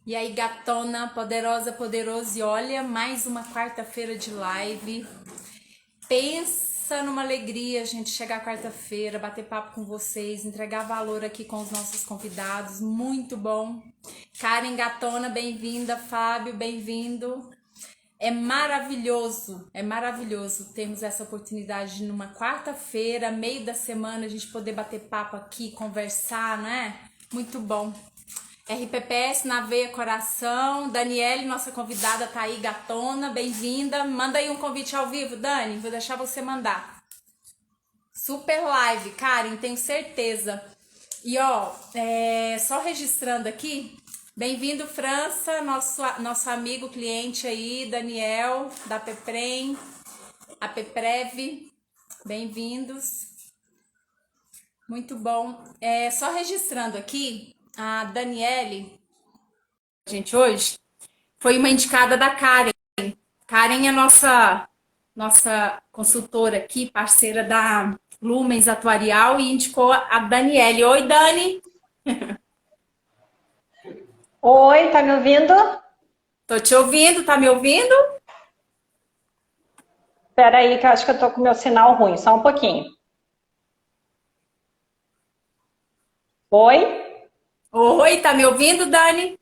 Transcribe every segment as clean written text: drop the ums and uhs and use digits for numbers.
E aí, gatona, poderosa, poderoso, e olha, mais uma quarta-feira de live. Pensa numa alegria a gente chegar quarta-feira, bater papo com vocês, entregar valor aqui com os nossos convidados, muito bom. Karen Gatona, bem-vinda, Fábio, bem-vindo. É maravilhoso termos essa oportunidade de numa quarta-feira, meio da semana, a gente poder bater papo aqui, conversar, né? Muito bom. RPPS na veia coração. Daniele, nossa convidada, tá aí, gatona, bem-vinda. Manda aí um convite ao vivo, Dani, vou deixar você mandar. Super live, Karen, tenho certeza. E ó, só registrando aqui, bem-vindo, França, nosso amigo cliente aí, Daniel, da Peprem, a Peprev, bem-vindos. Muito bom. Só registrando aqui, a Daniele, gente, hoje, foi uma indicada da Karen. Karen é nossa consultora aqui, parceira da Lumens Atuarial, e indicou a Daniele. Oi, Dani. Oi, tá me ouvindo? Tô te ouvindo, tá me ouvindo? Espera aí que eu acho que eu tô com o meu sinal ruim, só um pouquinho. Oi? Oi, tá me ouvindo, Dani?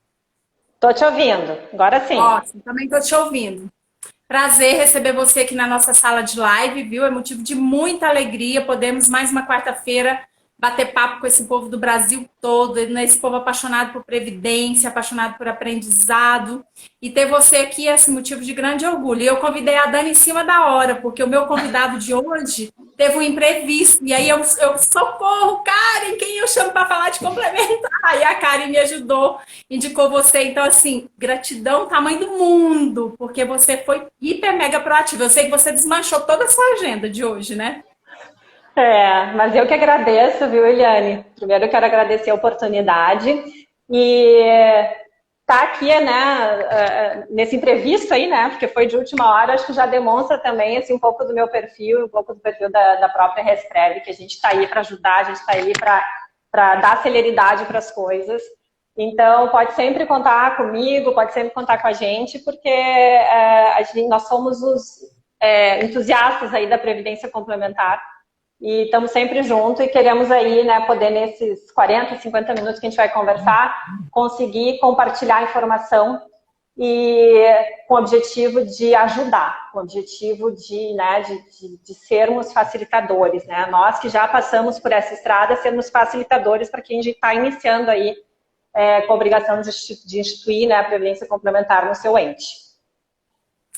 Tô te ouvindo, agora sim. Ótimo, também tô te ouvindo. Prazer receber você aqui na nossa sala de live, viu? É motivo de muita alegria. Podemos mais uma quarta-feira bater papo com esse povo do Brasil todo, né? Esse povo apaixonado por previdência, apaixonado por aprendizado. E ter você aqui é esse motivo de grande orgulho. E eu convidei a Dani em cima da hora, porque o meu convidado de hoje teve um imprevisto. E aí eu socorro, Karen, quem eu chamo para falar de complementar? Aí a Karen me ajudou, indicou você. Então, assim, gratidão, tamanho do mundo, porque você foi hiper mega proativa. Eu sei que você desmanchou toda a sua agenda de hoje, né? Mas eu que agradeço, viu, Eliane? Primeiro eu quero agradecer a oportunidade e tá aqui, né, nesse imprevisto aí, né, porque foi de última hora, acho que já demonstra também, assim, um pouco do meu perfil, um pouco do perfil da própria Resprev, que a gente tá aí para ajudar, a gente tá aí para dar celeridade para as coisas. Então, pode sempre contar comigo, pode sempre contar com a gente, porque nós somos os entusiastas aí da Previdência Complementar e estamos sempre juntos e queremos aí, né, poder nesses 40, 50 minutos que a gente vai conversar, conseguir compartilhar informação e com o objetivo de ajudar, com o objetivo de, né, de sermos facilitadores, né? Nós que já passamos por essa estrada, sermos facilitadores para quem está iniciando aí com a obrigação de instituir, né, a previdência complementar no seu ente.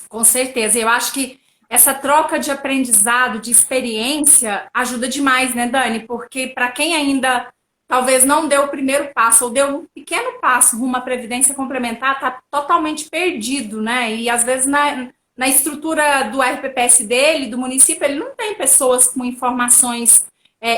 Com certeza. Eu acho que essa troca de aprendizado, de experiência, ajuda demais, né, Dani? Porque para quem ainda talvez não deu o primeiro passo ou deu um pequeno passo rumo à previdência complementar, está totalmente perdido, né? E às vezes na estrutura do RPPS dele, do município, ele não tem pessoas com informações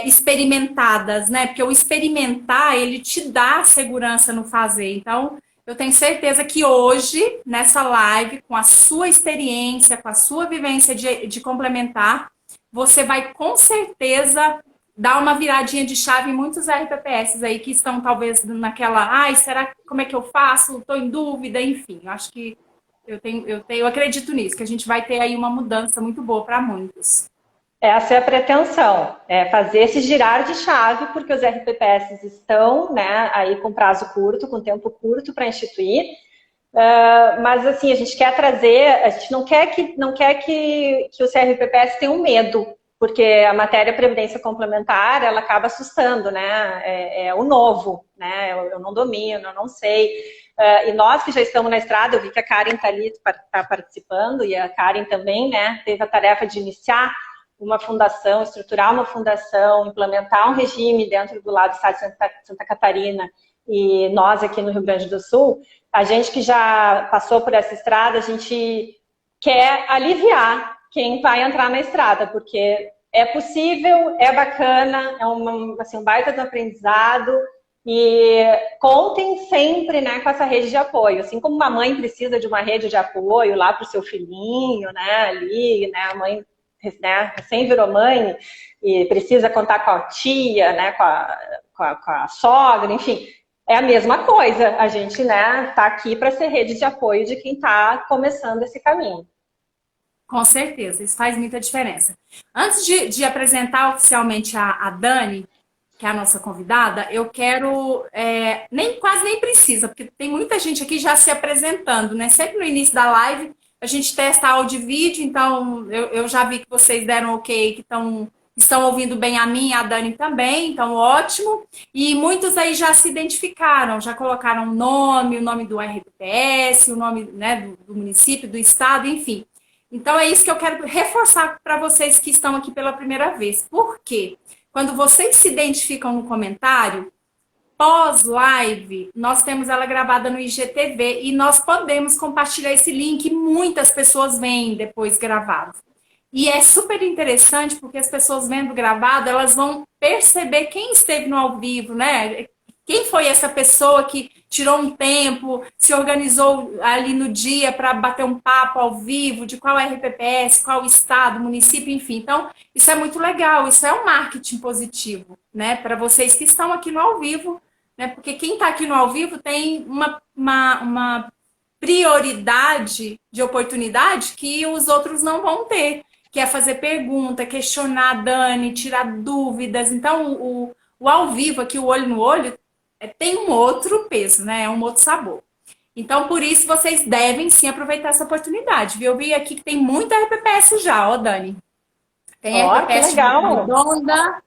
experimentadas, né? Porque o experimentar, ele te dá segurança no fazer. Então, eu tenho certeza que hoje, nessa live, com a sua experiência, com a sua vivência de complementar, você vai com certeza dar uma viradinha de chave em muitos RPPS aí que estão talvez naquela, ai, será como é que eu faço? Estou em dúvida, enfim. Eu acho que eu acredito nisso, que a gente vai ter aí uma mudança muito boa para muitos. Essa é a pretensão, é fazer esse girar de chave, porque os RPPS estão, né, aí com prazo curto, com tempo curto para instituir, mas assim, a gente quer trazer, a gente não quer que os RPPS tenham medo, porque a matéria Previdência Complementar, ela acaba assustando, né, é o novo, né, eu não domino, eu não sei, e nós que já estamos na estrada, eu vi que a Karen está ali, está participando, e a Karen também, né, teve a tarefa de iniciar uma fundação, estruturar uma fundação, implementar um regime dentro do lado do estado de Santa Catarina e nós aqui no Rio Grande do Sul, a gente que já passou por essa estrada, a gente quer aliviar quem vai entrar na estrada, porque é possível, é bacana, assim, um baita de aprendizado e contem sempre, né, com essa rede de apoio. Assim como uma mãe precisa de uma rede de apoio lá para o seu filhinho, né, ali, né, a mãe, né, recém virou mãe e precisa contar com a tia, né, com a sogra, enfim. é a mesma coisa. A gente, né, tá aqui para ser rede de apoio de quem está começando esse caminho. Com certeza, isso faz muita diferença. Antes de apresentar oficialmente a Dani, que é a nossa convidada, eu quero, quase nem precisa, porque tem muita gente aqui já se apresentando, né? Sempre no início da live a gente testa áudio e vídeo, então eu já vi que vocês deram ok, que estão ouvindo bem a mim e a Dani também, então ótimo. E muitos aí já se identificaram, já colocaram o nome do RPPS, o nome, né, do município, do estado, enfim. Então é isso que eu quero reforçar para vocês que estão aqui pela primeira vez. Por quê? Quando vocês se identificam no comentário, pós-live, nós temos ela gravada no IGTV e nós podemos compartilhar esse link. Muitas pessoas veem depois gravado. E é super interessante porque as pessoas vendo gravado, elas vão perceber quem esteve no ao vivo, né? Quem foi essa pessoa que tirou um tempo, se organizou ali no dia para bater um papo ao vivo, de qual RPPS, qual estado, município, enfim. Então, isso é muito legal, isso é um marketing positivo, né? Para vocês que estão aqui no ao vivo, né? Porque quem está aqui no ao vivo tem uma prioridade de oportunidade que os outros não vão ter, que é fazer pergunta, questionar a Dani, tirar dúvidas. Então, o ao vivo aqui, o olho no olho, tem um outro peso, né? É um outro sabor. Então, por isso, vocês devem sim aproveitar essa oportunidade, viu? Eu vi aqui que tem muita RPPS já, ó, Dani. Tem RPPS de Redonda,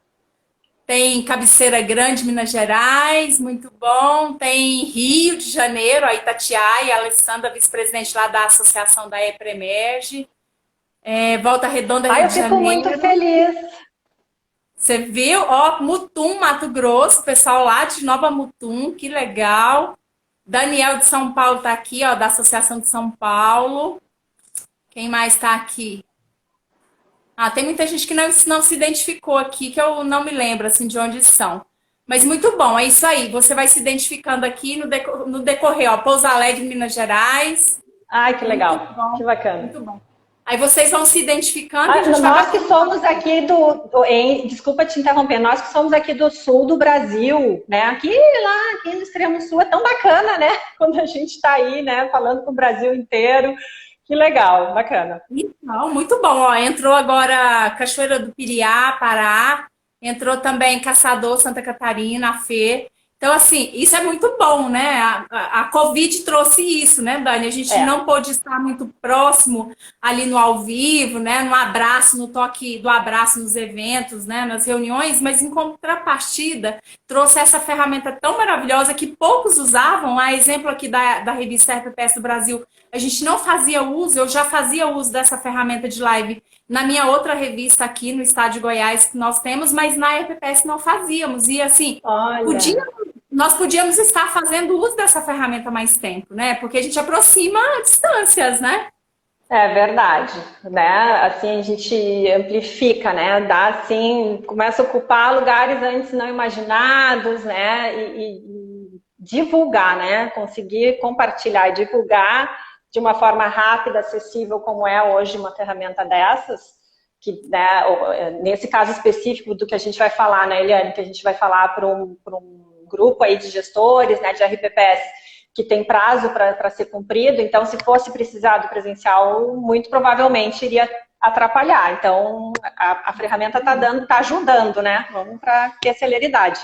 tem Cabeceira Grande, Minas Gerais, muito bom. Tem Rio de Janeiro, a Itatiaia, a Alessandra, vice-presidente lá da Associação da EPREMERGE. Volta Redonda, Rio de Janeiro. Eu fico muito feliz. Você viu? Ó, Mutum, Mato Grosso, pessoal lá de Nova Mutum, que legal. Daniel de São Paulo tá aqui, ó, da Associação de São Paulo. Quem mais tá aqui? Tem muita gente que não se identificou aqui, que eu não me lembro, assim, de onde são. Mas muito bom, é isso aí. Você vai se identificando aqui no decorrer, ó, Pouso Alegre, Minas Gerais. Ai, que legal, que bacana. Muito bom. Aí vocês vão se identificando. Nós que somos aqui desculpa te interromper, nós que somos aqui do sul do Brasil, né? Aqui no extremo sul é tão bacana, né? Quando a gente está aí, né? Falando com o Brasil inteiro. Que legal, bacana. Então, muito bom. Ó, entrou agora Cachoeira do Piriá, Pará. Entrou também Caçador, Santa Catarina, a Fê. Então, assim, isso é muito bom, né? A Covid trouxe isso, né, Dani? A gente não pôde estar muito próximo ali no ao vivo, né? No abraço, no toque do abraço nos eventos, né? Nas reuniões, mas em contrapartida, trouxe essa ferramenta tão maravilhosa que poucos usavam. A exemplo aqui da revista RPPS do Brasil, a gente não fazia uso, eu já fazia uso dessa ferramenta de live na minha outra revista aqui no estado de Goiás que nós temos, mas na RPPS não fazíamos. E assim, nós podíamos estar fazendo uso dessa ferramenta há mais tempo, né? Porque a gente aproxima distâncias, né? É verdade, né? Assim a gente amplifica, né? Dá assim, começa a ocupar lugares antes não imaginados, né? E divulgar, né? Conseguir compartilhar e divulgar de uma forma rápida, acessível, como é hoje uma ferramenta dessas, que, né, nesse caso específico do que a gente vai falar, né, Eliane, que a gente vai falar para um grupo aí de gestores, né, de RPPS, que tem prazo para ser cumprido, então se fosse precisar do presencial, muito provavelmente iria atrapalhar. Então, a ferramenta está ajudando, né? Vamos para ter celeridade.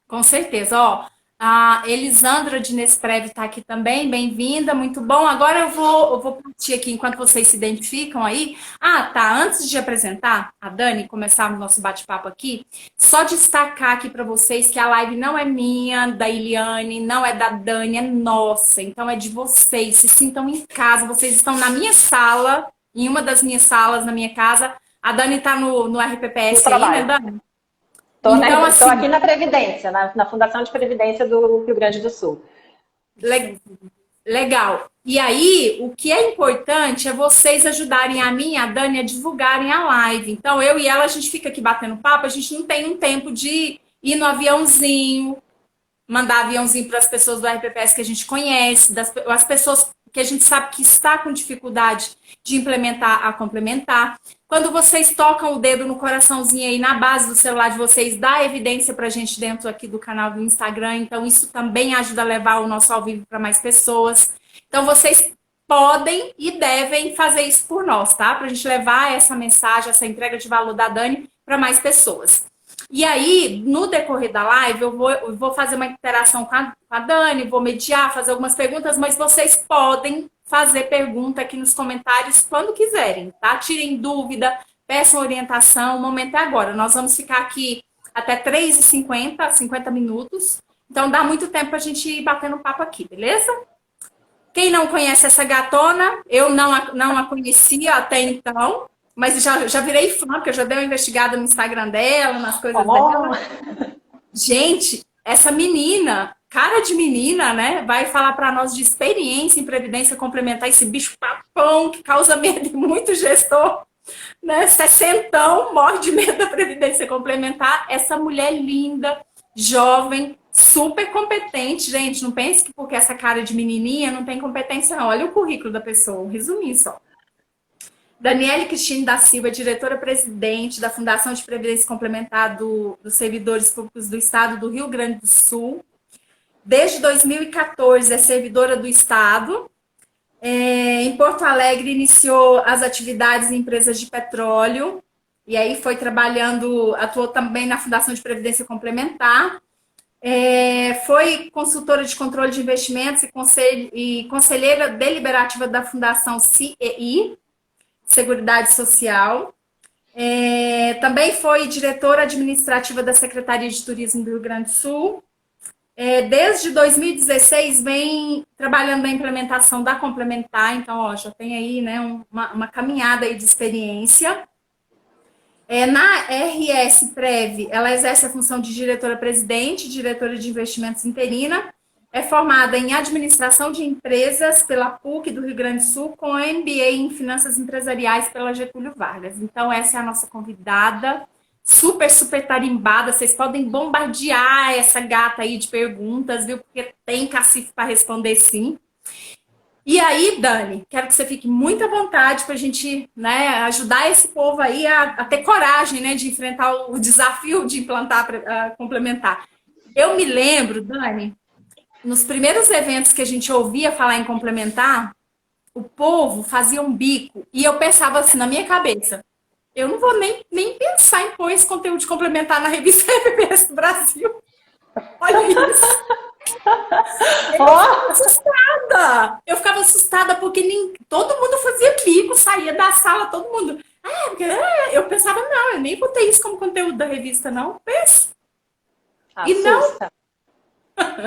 Com certeza, ó. A Elisandra de Nesprev está aqui também, bem-vinda, muito bom. Agora eu vou partir aqui enquanto vocês se identificam aí. Antes de apresentar a Dani, começar o nosso bate-papo aqui, só destacar aqui para vocês que a live não é minha, da Eliane, não é da Dani, é nossa. Então é de vocês, se sintam em casa, vocês estão na minha sala, em uma das minhas salas na minha casa. A Dani está no RPPS aí, né, Dani? Estou aqui na Previdência, na Fundação de Previdência do Rio Grande do Sul. Legal. E aí, o que é importante é vocês ajudarem a mim e a Dani a divulgarem a live. Então, eu e ela, a gente fica aqui batendo papo, a gente não tem um tempo de ir no aviãozinho, mandar aviãozinho para as pessoas do RPPS que a gente conhece, as pessoas que a gente sabe que está com dificuldade de implementar a complementar. Quando vocês tocam o dedo no coraçãozinho aí na base do celular de vocês, dá evidência pra gente dentro aqui do canal do Instagram. Então, isso também ajuda a levar o nosso ao vivo para mais pessoas. Então, vocês podem e devem fazer isso por nós, tá? Pra gente levar essa mensagem, essa entrega de valor da Dani para mais pessoas. E aí, no decorrer da live, eu vou fazer uma interação com a Dani, vou mediar, fazer algumas perguntas, mas vocês podem fazer pergunta aqui nos comentários quando quiserem, tá? Tirem dúvida, peçam orientação, o momento é agora. Nós vamos ficar aqui até 3h50, 50 minutos. Então, dá muito tempo pra gente ir batendo papo aqui, beleza? Quem não conhece essa gatona, eu não a conhecia até então, mas já virei fã, porque eu já dei uma investigada no Instagram dela, nas coisas dela. Gente, essa menina, cara de menina, né, vai falar para nós de experiência em previdência complementar, esse bicho papão que causa medo em muito gestor, né, 60, morre de medo da previdência complementar. Essa mulher linda, jovem, super competente, gente, não pense que porque essa cara de menininha não tem competência não. Olha o currículo da pessoa, um resuminho só. Daniele Cristine da Silva, diretora-presidente da Fundação de Previdência Complementar dos Servidores Públicos do Estado do Rio Grande do Sul. Desde 2014 é servidora do Estado. Em Porto Alegre iniciou as atividades em empresas de petróleo. E aí foi trabalhando, atuou também na Fundação de Previdência Complementar. Foi consultora de controle de investimentos e conselheira deliberativa da Fundação CEI, Seguridade Social. Também foi diretora administrativa da Secretaria de Turismo do Rio Grande do Sul. Desde 2016 vem trabalhando na implementação da Complementar, então ó, já tem aí, né, uma caminhada aí de experiência. Na RS Prev, ela exerce a função de diretora-presidente, diretora de investimentos interina. É formada em administração de empresas pela PUC do Rio Grande do Sul, com MBA em finanças empresariais pela Getúlio Vargas. Então, essa é a nossa convidada, super, super tarimbada. Vocês podem bombardear essa gata aí de perguntas, viu? Porque tem cacife para responder sim. E aí, Dani, quero que você fique muito à vontade para a gente, né, ajudar esse povo aí a ter coragem, né, de enfrentar o desafio de implantar a complementar. Eu me lembro, Dani, nos primeiros eventos que a gente ouvia falar em complementar, o povo fazia um bico e eu pensava assim na minha cabeça, eu não vou nem pensar em pôr esse conteúdo de complementar na revista RBS do Brasil. Olha isso. Eu ficava assustada porque todo mundo fazia bico, saía da sala, todo mundo. Eu pensava, não, eu nem botei isso como conteúdo da revista, não. Pensa. Assusta. E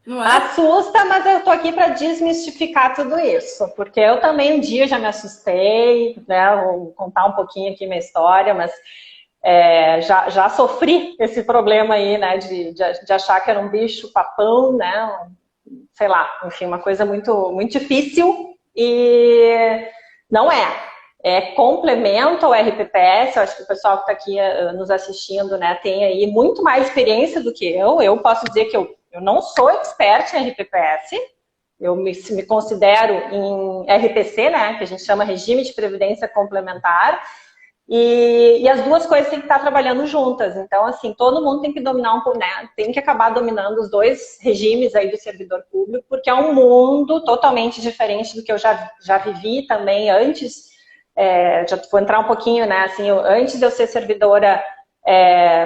não é? Assusta, mas eu tô aqui para desmistificar tudo isso, porque eu também um dia já me assustei, né? Vou contar um pouquinho aqui minha história, mas já sofri esse problema aí, né? De achar que era um bicho papão, né? Sei lá, enfim, uma coisa muito, muito difícil e não é. Complemento ao RPPS, eu acho que o pessoal que está aqui nos assistindo, né, tem aí muito mais experiência do que eu. Eu posso dizer que eu não sou expert em RPPS, eu me considero em RPC, né, que a gente chama Regime de Previdência Complementar, e as duas coisas têm que estar trabalhando juntas. Então, assim, todo mundo tem que dominar um pouco, né, tem que acabar dominando os dois regimes aí do servidor público, porque é um mundo totalmente diferente do que eu já vivi também antes. Já vou entrar um pouquinho, né, assim, antes de eu ser servidora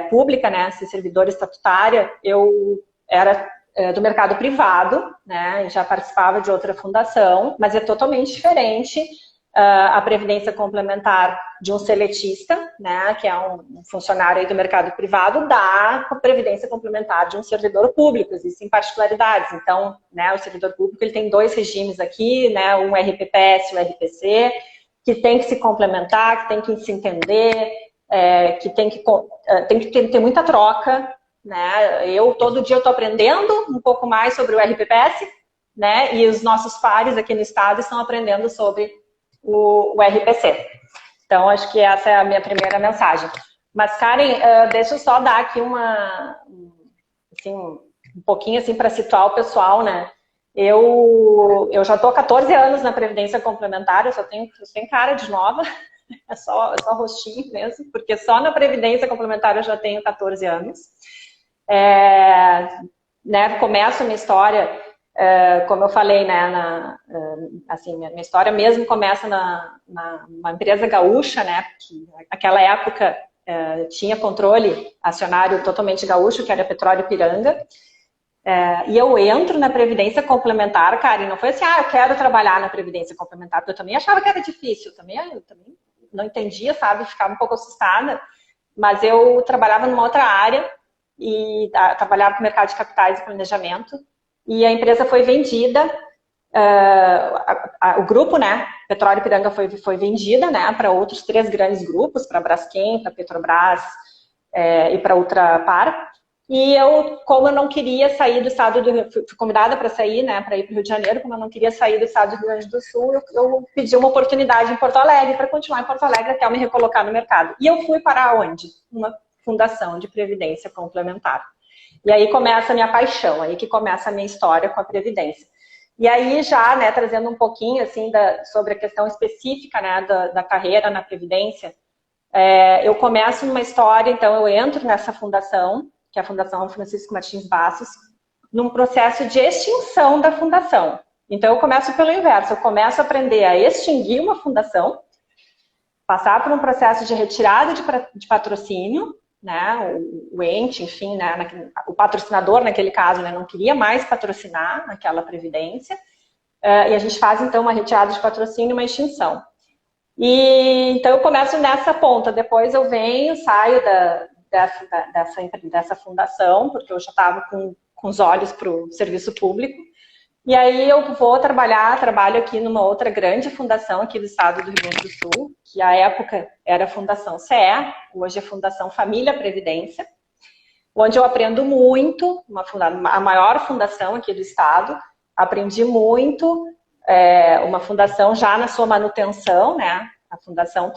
pública, né, ser servidora estatutária, eu era do mercado privado, né, já participava de outra fundação, mas é totalmente diferente a previdência complementar de um seletista, né, que é um funcionário aí do mercado privado, da previdência complementar de um servidor público. Existem particularidades. Então, né, o servidor público ele tem dois regimes aqui, né, um RPPS e o RPC, que tem que se complementar, que tem que se entender, que tem que ter muita troca, né? Todo dia eu estou aprendendo um pouco mais sobre o RPPS, né? E os nossos pares aqui no estado estão aprendendo sobre o RPC. Então, acho que essa é a minha primeira mensagem. Mas, Karen, deixa eu só dar aqui um pouquinho assim para situar o pessoal, né? Eu já estou há 14 anos na Previdência Complementar, eu tenho cara de nova, é só rostinho mesmo, porque só na Previdência Complementar eu já tenho 14 anos. Né, começo a minha história, como eu falei, né, assim, minha história mesmo começa numa empresa gaúcha, né, que naquela época tinha controle acionário totalmente gaúcho, que era Petróleo Ipiranga, e eu entro na Previdência Complementar, cara, e não foi assim, eu quero trabalhar na Previdência Complementar, porque eu também achava que era difícil, eu também não entendia, sabe, ficava um pouco assustada, mas eu trabalhava numa outra área, e trabalhava no mercado de capitais e planejamento, e a empresa foi vendida, o grupo, né, Petróleo Ipiranga foi vendida, né, para outros 3 grandes grupos, para a Braskem, para a Petrobras e para a Ultrapar, e como eu não queria sair do estado do Rio, fui convidada para sair, né, para ir para o Rio de Janeiro, como eu não queria sair do estado do Rio Grande do Sul, eu pedi uma oportunidade em Porto Alegre, para continuar em Porto Alegre até eu me recolocar no mercado. E eu fui para onde? Uma fundação de Previdência Complementar. E aí começa a minha paixão, aí que começa a minha história com a Previdência. E aí já, né, trazendo um pouquinho, assim, sobre a questão específica, né, da carreira na Previdência, eu começo numa história, então eu entro nessa fundação, que é a Fundação Francisco Martins Bassos, num processo de extinção da fundação. Então eu começo pelo inverso, eu começo a aprender a extinguir uma fundação, passar por um processo de retirada de patrocínio, né, o ente, enfim, né, o patrocinador naquele caso, né, não queria mais patrocinar aquela previdência, e a gente faz então uma retirada de patrocínio e uma extinção. E então eu começo nessa ponta, depois eu saio dessa fundação, porque eu já estava com os olhos para o serviço público, e aí eu trabalho aqui numa outra grande fundação aqui do estado do Rio Grande do Sul, que à época era a Fundação CE, hoje é a Fundação Família Previdência, onde eu aprendo muito, a maior fundação aqui do estado, aprendi muito, uma fundação já na sua manutenção, né? A fundação,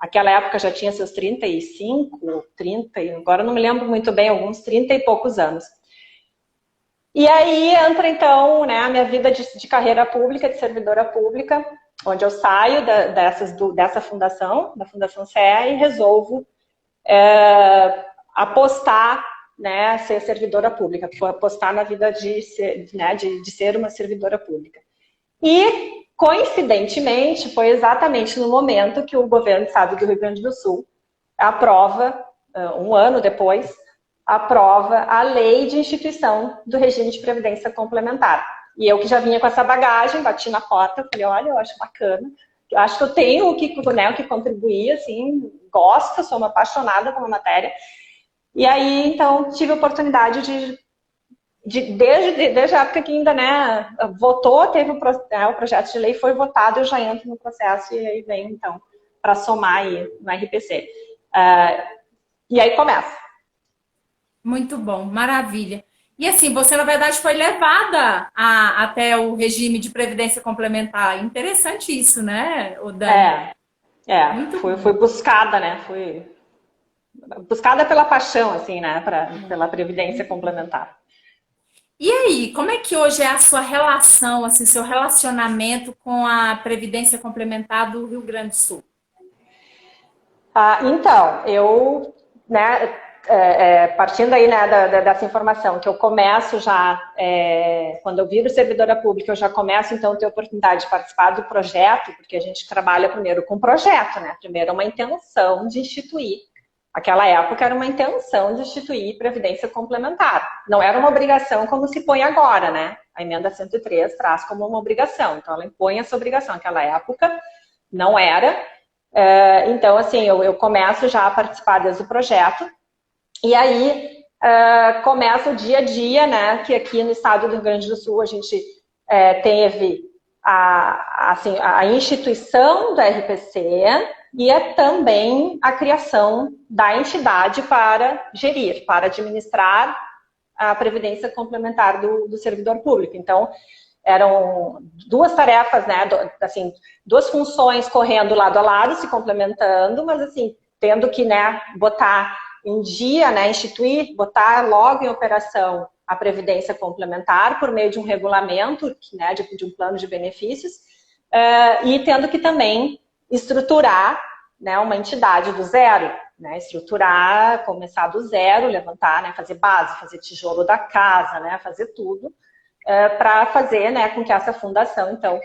naquela época já tinha seus 35, 30, agora não me lembro muito bem, alguns 30 e poucos anos. E aí entra, então, né, a minha vida de carreira pública, de servidora pública, onde eu saio dessa fundação, da Fundação CE, e resolvo apostar, né, ser servidora pública, apostar na vida de ser uma servidora pública. E, coincidentemente, foi exatamente no momento que o governo do estado do Rio Grande do Sul aprova, um ano depois, aprova a lei de instituição do regime de previdência complementar. E eu que já vinha com essa bagagem, bati na porta, falei, olha, eu acho bacana, eu acho que eu tenho o que contribuir, assim, gosto, sou uma apaixonada pela matéria. E aí, então, tive a oportunidade desde a época que ainda, né, votou, teve o projeto de lei, foi votado, eu já entro no processo e aí vem, então, para somar aí no RPC. E aí começa. Muito bom, maravilha. E assim, você na verdade foi levada até o regime de previdência complementar. Interessante isso, né, Dani? Fui buscada, né? Fui buscada pela paixão, assim, né? Pela previdência complementar. E aí, como é que hoje é a sua relação, assim, seu relacionamento com a previdência complementar do Rio Grande do Sul? Então, eu, né, partindo aí, né, dessa informação, que eu começo já, quando eu viro servidora pública, eu já começo, então, a ter a oportunidade de participar do projeto, porque a gente trabalha primeiro com projeto, né? Primeiro uma intenção de instituir. Aquela época era uma intenção de instituir previdência complementar. Não era uma obrigação como se põe agora, né? A emenda 103 traz como uma obrigação. Então, ela impõe essa obrigação. Naquela época, não era. Então, assim, eu começo já a participar desde o projeto. E aí, começa o dia a dia, né? Que aqui no estado do Rio Grande do Sul, a gente teve a instituição do RPC, e também a criação da entidade para gerir, para administrar a previdência complementar do servidor público. Então, eram duas tarefas, né, assim, duas funções correndo lado a lado, se complementando, mas assim, tendo que, né, botar em dia, né, instituir, botar logo em operação a previdência complementar por meio de um regulamento, né, de um plano de benefícios, e tendo que também estruturar, né, uma entidade do zero, né, estruturar, começar do zero, levantar, né, fazer base, fazer tijolo da casa, né, fazer tudo, para fazer, né, com que essa fundação, então,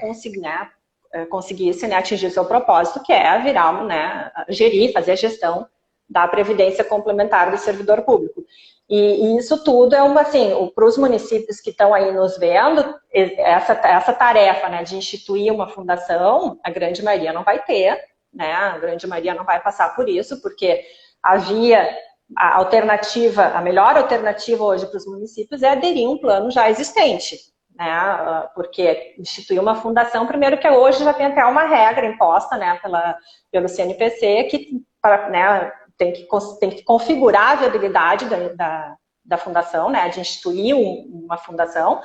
conseguisse, né, atingir seu propósito, que é virar, né, gerir, fazer a gestão da previdência complementar do servidor público. E isso tudo é assim, para os municípios que estão aí nos vendo, essa tarefa, né, de instituir uma fundação, a grande maioria não vai ter, né, a grande maioria não vai passar por isso, porque a alternativa, a melhor alternativa hoje para os municípios é aderir a um plano já existente, né, porque instituir uma fundação, primeiro que hoje já tem até uma regra imposta, né, pelo CNPC, que né, tem que configurar a viabilidade da fundação, né, de instituir uma fundação,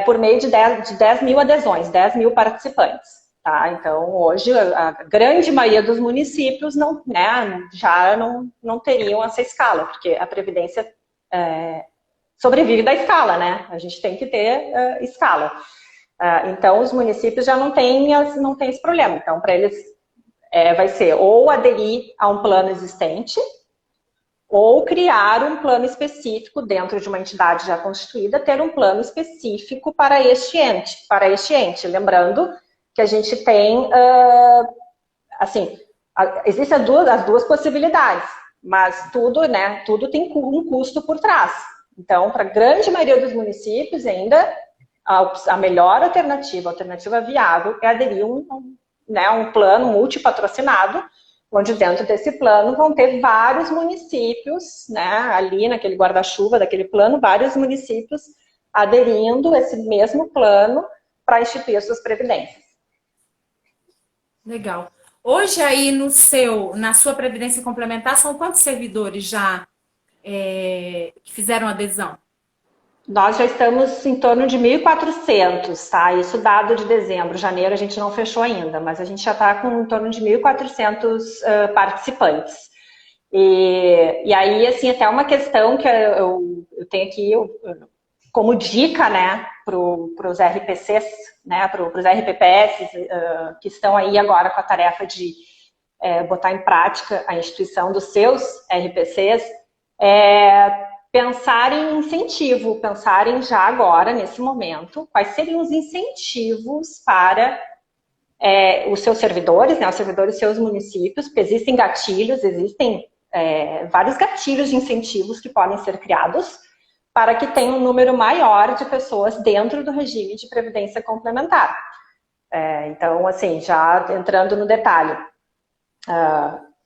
por meio de 10 mil adesões, 10 mil participantes. Tá? Então, hoje, a grande maioria dos municípios já não teriam essa escala, porque a Previdência sobrevive da escala, né? A gente tem que ter escala. Então, os municípios já não têm esse problema. Então, para eles, vai ser ou aderir a um plano existente, ou criar um plano específico dentro de uma entidade já constituída, ter um plano específico para este ente. Lembrando que a gente tem, assim, existem as duas possibilidades, mas tudo tem um custo por trás. Então, para a grande maioria dos municípios, ainda, a melhor alternativa, a alternativa viável, é aderir a um plano multipatrocinado, onde dentro desse plano vão ter vários municípios, né, ali naquele guarda-chuva daquele plano, vários municípios aderindo a esse mesmo plano para instituir as suas previdências. Legal. Hoje aí na sua Previdência Complementar, são quantos servidores já que fizeram adesão? Nós já estamos em torno de 1.400, tá? Isso dado de dezembro, janeiro a gente não fechou ainda, mas a gente já está com em torno de 1.400 participantes. E aí, assim, até uma questão que eu tenho aqui como dica, né, para os RPCs, né, para os RPPS que estão aí agora com a tarefa de botar em prática a instituição dos seus RPCs, pensar em incentivo, pensarem já agora, nesse momento, quais seriam os incentivos para os seus servidores, né, os servidores dos seus municípios, porque existem gatilhos, existem vários gatilhos de incentivos que podem ser criados para que tenha um número maior de pessoas dentro do regime de previdência complementar. Então, assim, já entrando no detalhe,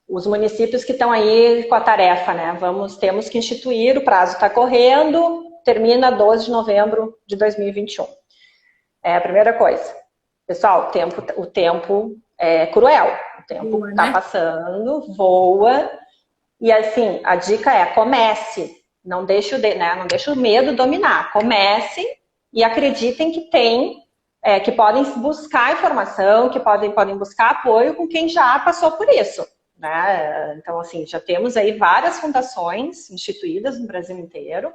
os municípios que estão aí com a tarefa, né, temos que instituir, o prazo está correndo, termina 12 de novembro de 2021. A primeira coisa. Pessoal, o tempo é cruel, o tempo está passando, voa, e assim, a dica é, comece. Não deixe o medo dominar. Comecem e acreditem que podem buscar informação, que podem buscar apoio com quem já passou por isso. Né? Então, assim, já temos aí várias fundações instituídas no Brasil inteiro,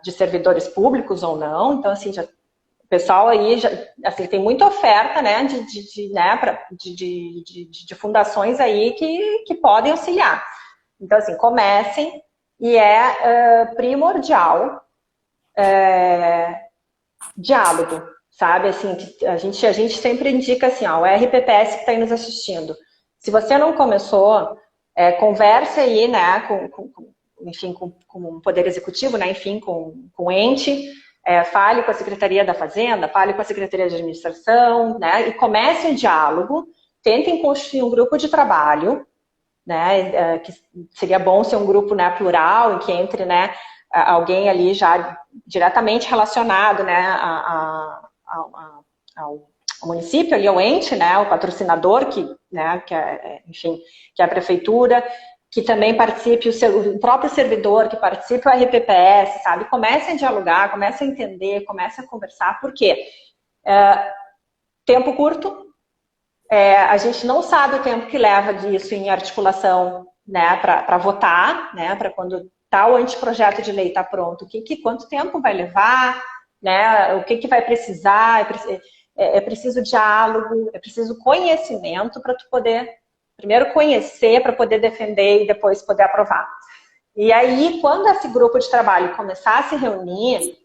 de servidores públicos ou não. Então, assim, o pessoal aí assim, tem muita oferta, né, de fundações aí que podem auxiliar. Então, assim, comecem. E primordial diálogo, sabe? Assim, a gente sempre indica assim, o RPPS que está aí nos assistindo. Se você não começou, converse aí, né, enfim, com o Poder Executivo, né, enfim, com o ente, fale com a Secretaria da Fazenda, fale com a Secretaria de Administração, né, e comece um diálogo, tentem construir um grupo de trabalho, né, que seria bom ser um grupo, né, plural, em que entre, né, alguém ali já diretamente relacionado, né, ao município, ali, ao ente, né, o patrocinador, enfim, que é a prefeitura, que também participe o próprio servidor, que participe o RPPS, sabe? Comecem a dialogar, comecem a entender, comecem a conversar, por quê? Tempo curto, a gente não sabe o tempo que leva disso em articulação, né, para votar, né, para quando tal anteprojeto de lei está pronto, quanto tempo vai levar, né, o que vai precisar. é preciso diálogo, é preciso conhecimento para tu poder, primeiro conhecer, para poder defender e depois poder aprovar. E aí, quando esse grupo de trabalho começar a se reunir,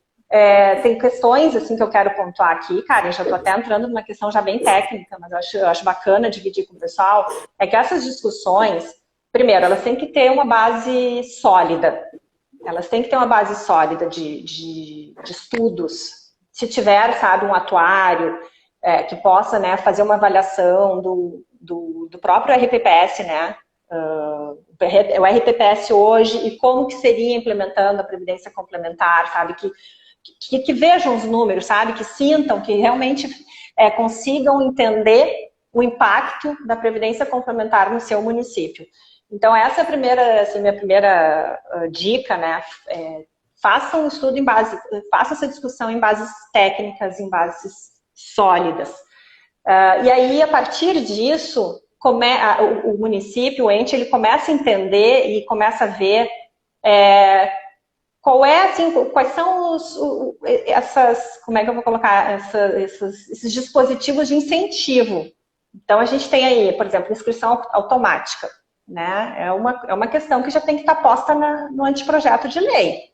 tem questões assim que eu quero pontuar aqui, Karen, já estou até entrando numa questão já bem técnica, mas eu acho bacana dividir com o pessoal, é que essas discussões, primeiro, elas têm que ter uma base sólida. Elas têm que ter uma base sólida de estudos. Se tiver, sabe, um atuário que possa, né, fazer uma avaliação do próprio RPPS, né, o RPPS hoje e como que seria implementando a Previdência Complementar, sabe, que vejam os números, sabe, que sintam, que realmente consigam entender o impacto da Previdência Complementar no seu município. Então, essa é a primeira, assim, minha primeira dica, né? Faça um estudo em base, faça essa discussão em bases técnicas, em bases sólidas. E aí, a partir disso, o município, o ente, ele começa a entender e começa a ver quais são como é que eu vou colocar, esses dispositivos de incentivo. Então, a gente tem aí, por exemplo, inscrição automática. Né? É uma questão que já tem que estar posta no anteprojeto de lei.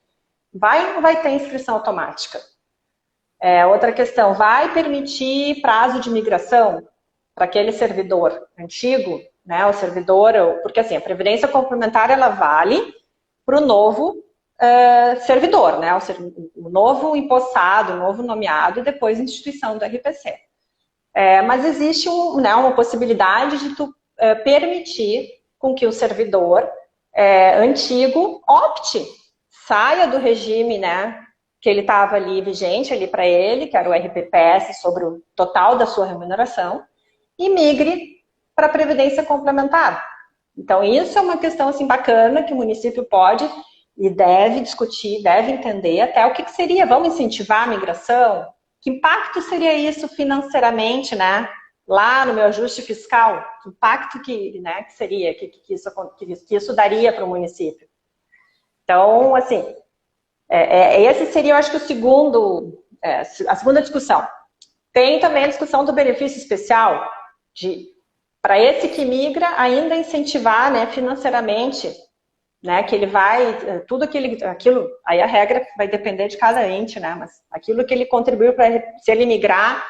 Vai ou não vai ter inscrição automática? Outra questão, vai permitir prazo de migração para aquele servidor antigo, né? O servidor, porque assim, a Previdência Complementar, ela vale para o novo servidor, né? O novo empossado, o novo nomeado e depois instituição do RPC. Mas existe uma possibilidade de tu permitir com que o servidor antigo opte, saia do regime, né, que ele estava ali vigente ali para ele, que era o RPPS, sobre o total da sua remuneração, e migre para a Previdência Complementar. Então, isso é uma questão assim, bacana que o município pode e deve discutir, deve entender até o que seria, vamos incentivar a migração? Que impacto seria isso financeiramente, né? Lá no meu ajuste fiscal, que impacto que seria, que isso daria para o município. Então, assim, esse seria, eu acho que a segunda discussão. Tem também a discussão do benefício especial, para esse que migra, ainda incentivar, né, financeiramente, né, que ele vai, tudo aquilo, aí a regra vai depender de cada ente, né, mas aquilo que ele contribuiu se ele migrar,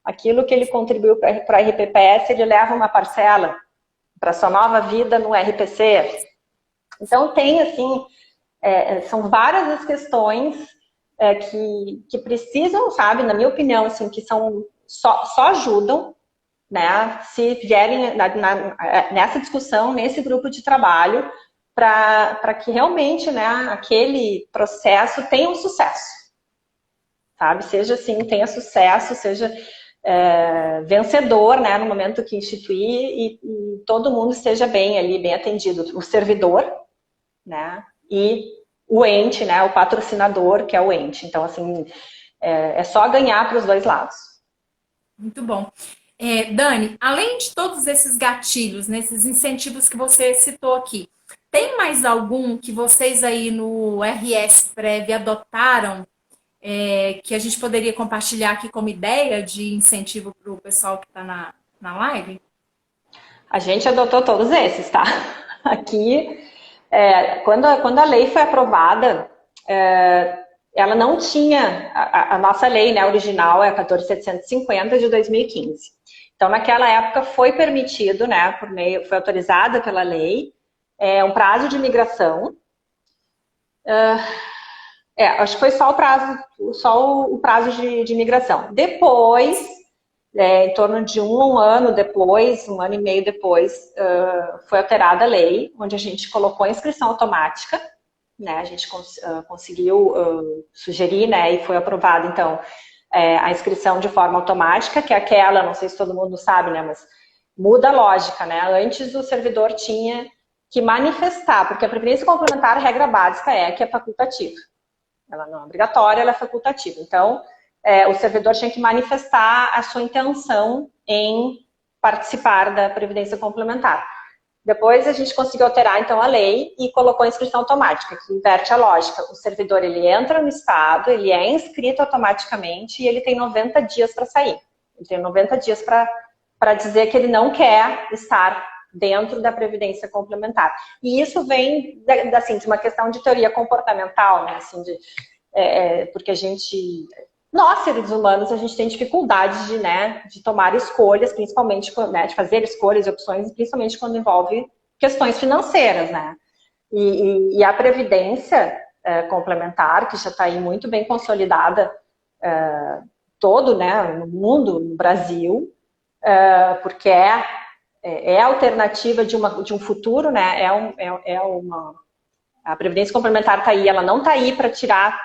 aquilo que ele contribuiu para a RPPS, ele leva uma parcela para sua nova vida no RPC. Então, tem, assim, são várias as questões que precisam, sabe, na minha opinião, assim, que só ajudam, né, se vierem nessa discussão, nesse grupo de trabalho, para que realmente, né, aquele processo tenha um sucesso, sabe, seja assim, tenha sucesso, seja vencedor, né, no momento que instituir e todo mundo esteja bem ali, bem atendido, o servidor, né, e o ente, né, o patrocinador, que é o ente. Então, assim, é só ganhar para os dois lados. Muito bom. Dani, além de todos esses gatilhos, nesses incentivos que você citou aqui, tem mais algum que vocês aí no RS Prev adotaram que a gente poderia compartilhar aqui como ideia de incentivo para o pessoal que está na live? A gente adotou todos esses, tá? Aqui, quando a lei foi aprovada, ela não tinha, a nossa lei, né, original é a 14.750 de 2015. Então, naquela época foi permitido, né, foi autorizada pela lei, um prazo de migração. Acho que foi só o prazo de migração. Depois, em torno de um ano depois, um ano e meio depois, foi alterada a lei, onde a gente colocou a inscrição automática, né? A gente conseguiu sugerir, né? E foi aprovada, então, a inscrição de forma automática, que é aquela, não sei se todo mundo sabe, né? Mas muda a lógica, né? Antes o servidor tinha que manifestar, porque a Previdência Complementar, a regra básica é que é facultativa. Ela não é obrigatória, ela é facultativa. Então, o servidor tinha que manifestar a sua intenção em participar da Previdência Complementar. Depois a gente conseguiu alterar, então, a lei e colocou a inscrição automática, que inverte a lógica. O servidor, ele entra no estado, ele é inscrito automaticamente e ele tem 90 dias para sair. Ele tem 90 dias para dizer que ele não quer estar dentro da previdência complementar. E isso vem assim, de uma questão de teoria comportamental, né? Assim, porque nós, seres humanos, a gente tem dificuldade de tomar escolhas, principalmente, né, de fazer escolhas e opções, principalmente quando envolve questões financeiras, né? E a previdência complementar, que já está aí muito bem consolidada todo, né, no mundo, no Brasil, porque é alternativa de um futuro, né? A previdência complementar está aí, ela não está aí para tirar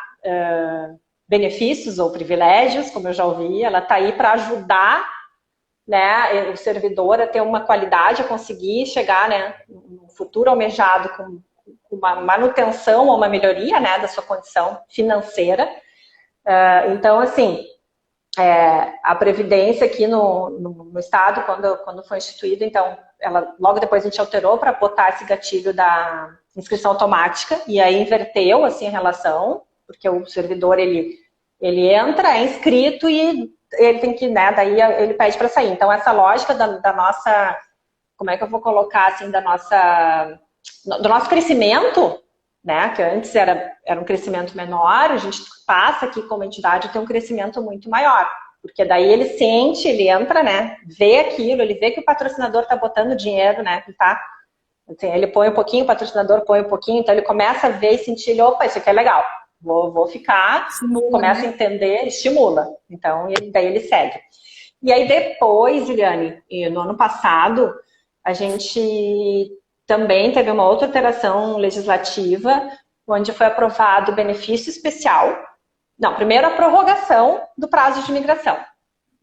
benefícios ou privilégios, como eu já ouvi, ela está aí para ajudar, né, o servidor a ter uma qualidade, a conseguir chegar, né, no futuro almejado com uma manutenção ou uma melhoria, né, da sua condição financeira. Então, assim, a Previdência aqui no Estado, quando foi instituída, então, logo depois a gente alterou para botar esse gatilho da inscrição automática, e aí inverteu, assim, a relação, porque o servidor, ele entra, é inscrito e ele tem que, né, daí ele pede para sair. Então, essa lógica da nossa, como é que eu vou colocar, assim, do nosso crescimento, né, que antes era um crescimento menor, a gente passa aqui como entidade a ter um crescimento muito maior, porque daí ele sente, ele entra, né, vê aquilo, ele vê que o patrocinador está botando dinheiro, né, que tá, assim, ele põe um pouquinho, o patrocinador põe um pouquinho, então ele começa a ver e sentir, opa, isso aqui é legal, vou ficar, estimula, começa, né, a entender, estimula, então daí ele segue. E aí depois, Juliane, no ano passado, a gente também teve uma outra alteração legislativa, onde foi aprovado o benefício especial. Não, primeiro a prorrogação do prazo de migração.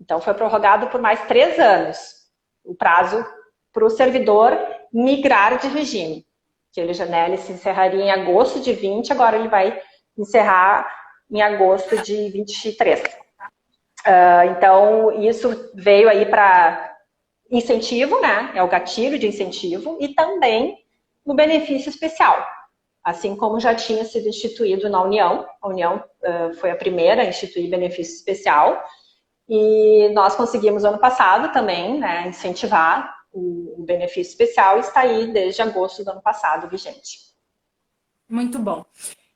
Então, foi prorrogado por mais 3 anos o prazo para o servidor migrar de regime. Que ele se encerraria em agosto de 20, agora ele vai encerrar em agosto de 23. Então, isso veio aí para incentivo, né? É o gatilho de incentivo, e também no benefício especial. Assim como já tinha sido instituído na União. A União foi a primeira a instituir benefício especial. E nós conseguimos ano passado também, né, incentivar o benefício especial, e está aí desde agosto do ano passado vigente. Muito bom.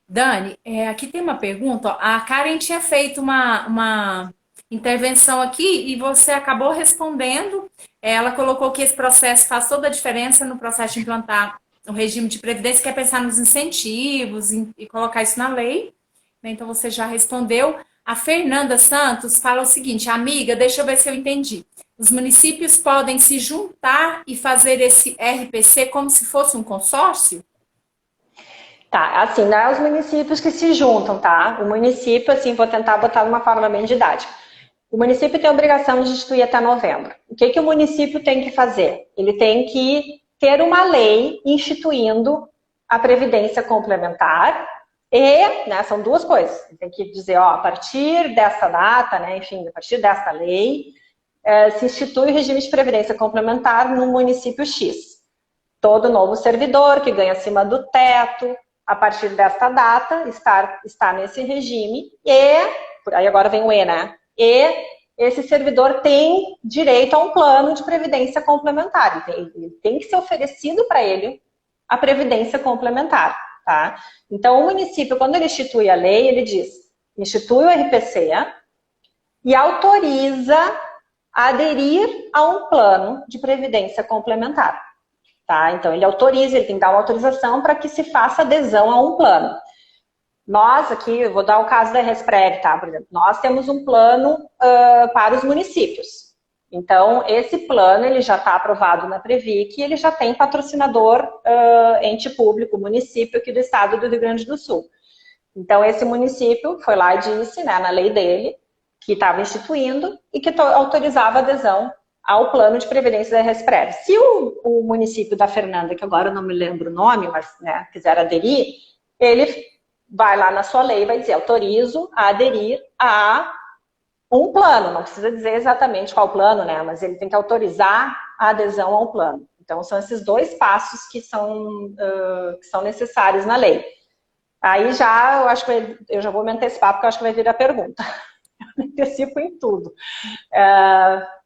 Dani, aqui tem uma pergunta. Ó. A Karen tinha feito uma intervenção aqui e você acabou respondendo. Ela colocou que esse processo faz toda a diferença no processo de implantar o regime de previdência, que é pensar nos incentivos e colocar isso na lei. Então você já respondeu. A Fernanda Santos fala o seguinte: amiga, deixa eu ver se eu entendi. Os municípios podem se juntar e fazer esse RPC como se fosse um consórcio? Tá, assim, não é os municípios que se juntam, tá? O município, assim, vou tentar botar de uma forma bem didática. O município tem a obrigação de instituir até novembro. O que o município tem que fazer? Ele tem que ter uma lei instituindo a previdência complementar e, né, são duas coisas. Ele tem que dizer, ó, a partir dessa data, né, enfim, a partir dessa lei, se institui o regime de previdência complementar no município X. Todo novo servidor que ganha acima do teto, a partir desta data, está nesse regime e, aí agora vem o E, né? E esse servidor tem direito a um plano de previdência complementar. Ele tem que ser oferecido para ele a previdência complementar, tá? Então, o município, quando ele institui a lei, ele diz, institui o RPC e autoriza a aderir a um plano de previdência complementar. Tá? Então, ele autoriza, ele tem que dar uma autorização para que se faça adesão a um plano. Nós aqui, eu vou dar o caso da Resprev, tá? Por exemplo, nós temos um plano para os municípios. Então, esse plano, ele já está aprovado na Previc e ele já tem patrocinador, ente público, município aqui do estado do Rio Grande do Sul. Então, esse município foi lá e disse, né, na lei dele, que estava instituindo e que autorizava a adesão ao plano de previdência da Resprev. Se o município da Fernanda, que agora eu não me lembro o nome, mas, né, quiser aderir, ele vai lá na sua lei e vai dizer, autorizo a aderir a um plano, não precisa dizer exatamente qual plano, né, mas ele tem que autorizar a adesão ao plano. Então, são esses 2 passos que são necessários na lei. Aí já, eu acho que eu já vou me antecipar, porque eu acho que vai vir a pergunta. antecipo em tudo.